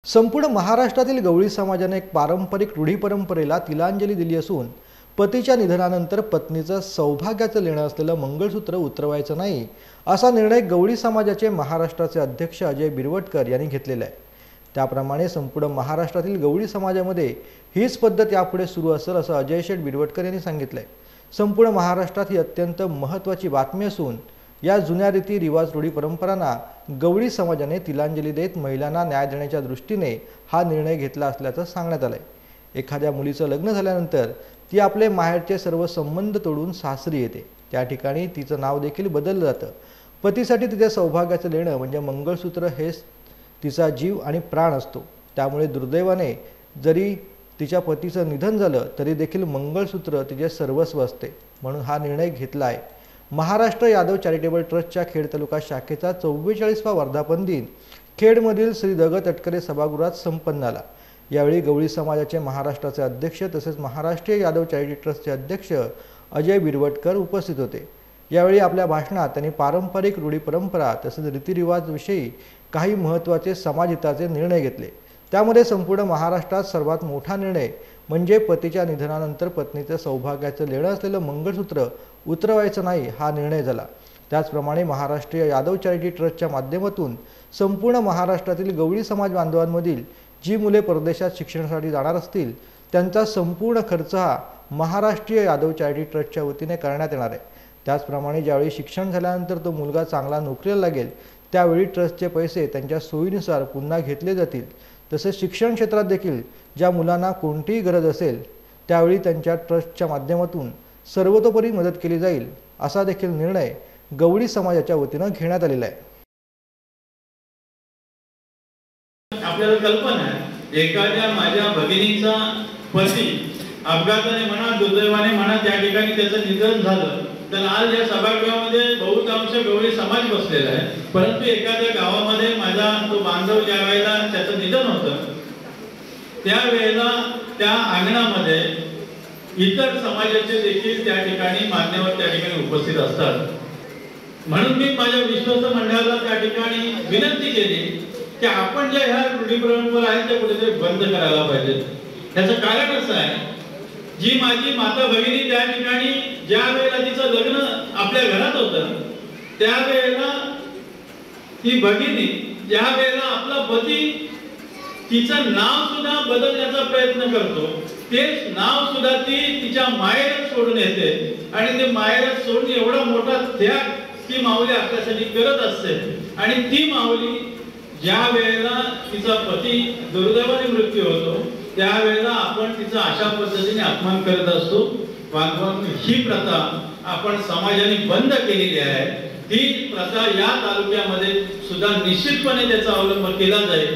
संपूर्ण महाराष्ट्रातील गवळी समाजाने एक पारंपरिक रूढी परंपरेला तिलांजली दिली असून पतीच्या निधनानंतर पत्नीचं सौभाग्याचं लेणं असलेलं मंगळसूत्र उतरवायचं नाही असा निर्णय गवळी समाजाचे महाराष्ट्राचे अध्यक्ष अजय बिरवटकर यांनी घेतलेला आहे। त्याप्रमाणे संपूर्ण महाराष्ट्रातील गवळी समाजामध्ये हीच पद्धत यापुढे सुरू असेल असं अजय शेठ बिरवटकर यांनी सांगितलंय। संपूर्ण महाराष्ट्रात ही अत्यंत महत्त्वाची बातमी असून या जुन्या रीती रिवाज रूढी परंपरांना गवळी समाजाने तिलांजली देत महिलांना न्याय देण्याच्या दृष्टीने हा निर्णय घेतला असल्याचं सांगण्यात आलंय। एखाद्या मुलीचं लग्न झाल्यानंतर ती आपले माहेरचे सर्व संबंध तोडून सासरी येते। त्या ठिकाणी तिचं नाव देखील बदललं जातं। पतीसाठी तिचे सौभाग्याचं लेणं म्हणजे मंगळसूत्र हेच तिचा जीव आणि प्राण असतो। त्यामुळे दुर्दैवाने जरी तिच्या पतीचं निधन झालं तरी देखील मंगळसूत्र तिचे सर्वस्व असते। म्हणून हा निर्णय घेतला आहे। महाराष्ट्र यादव चॅरिटेबल ट्रस्टच्या खेड तालुका शाखेचा 44वा वर्धापन दिन खेडमधील श्री द ग तटकरे सभागृहात संपन्न झाला। यावेळी गवळी समाजाचे महाराष्ट्राचे अध्यक्ष तसेच महाराष्ट्रीय यादव चॅरिटी ट्रस्टचे अध्यक्ष अजय बिरवटकर उपस्थित होते। यावेळी आपल्या भाषणात त्यांनी पारंपरिक रूढी परंपरा तसेच रीतिरिवाजाविषयी काही महत्त्वाचे समाजहिताचे निर्णय घेतले। त्यामध्ये संपूर्ण महाराष्ट्रात सर्वात मोठा निर्णय म्हणजे पतीच्या निधनानंतर पत्नीचं सौभाग्याचं लेणं असलेलं मंगळसूत्र उतरवायचं नाही हा निर्णय झाला। त्याचप्रमाणे महाराष्ट्रीय यादव चॅरिटी ट्रस्टच्या माध्यमातून संपूर्ण महाराष्ट्रातील गवळी समाज बांधवांमधील जी मुले परदेशात शिक्षणासाठी जाणार असतील त्यांचा संपूर्ण खर्च हा महाराष्ट्रीय यादव चॅरिटी ट्रस्टच्या वतीने करण्यात येणार आहे। त्याचप्रमाणे ज्यावेळी शिक्षण झाल्यानंतर तो मुलगा चांगला नोकरीला लागेल त्यावेळी ट्रस्टचे पैसे त्यांच्या सोयीनुसार पुन्हा घेतले जातील। तसेच शिक्षण क्षेत्रात देखील ज्या मुलांना कोणतीही गरज असेल त्यावेळी त्यांच्या ट्रस्टच्या माध्यमातून सर्वतोपरी मदत केली जाईल असा देखील निर्णय गवळी समाजाच्या वतीने घेण्यात आलेला आहे। आपल्याला कल्पना आहे एखाद्या माझ्या भगिनीचा पती अपघाताने म्हणा दुर्दैवाने म्हणा त्या ठिकाणी त्याचं निधन झालं तर आज या सभागृहामध्ये बहुतांश गवळी समाज बसलेला आहे। परंतु एखाद्या गावामध्ये माझा तो बांधव ज्या वेळेला त्याचं निधन होतं त्यावेळेला त्या अंगणामध्ये इतर समाजाचे देखील त्या ठिकाणी मान्यवर त्या ठिकाणी उपस्थित असतात। म्हणून मी माझ्या विश्वस्त मंडळाला त्या ठिकाणी विनंती केली की आपण ज्या ह्या रूढी परंपरा आहेत त्या कुठेतरी बंद करायला पाहिजे। त्याचं कारण असं आहे जी माझी माता भगिनी त्या ठिकाणी ज्या वेळेला तिचं लग्न आपल्या घरात होतं त्यावेळेला ती भगिनी ज्या वेळेला आपला पती तिचं नाव सुद्धा बदलण्याचा प्रयत्न करतो तेच नाव सुद्धा ती तिच्या माहेरात सोडून येते आणि ते माहेरात सोडून एवढा मोठा त्याग ती माऊली आपल्यासाठी करत असते। आणि ती माऊली ज्या वेळेला तिचा पती दुर्दैवाने मृत्यू होतो त्यावेळेला आपण तिचा अशा पद्धतीने अपमान करत असतो। ही प्रथा आपण समाजाने बंद केलेली आहे। ही प्रथा या तालुक्यामध्ये सुद्धा निश्चितपणे त्याचा अवलंब केला जाईल।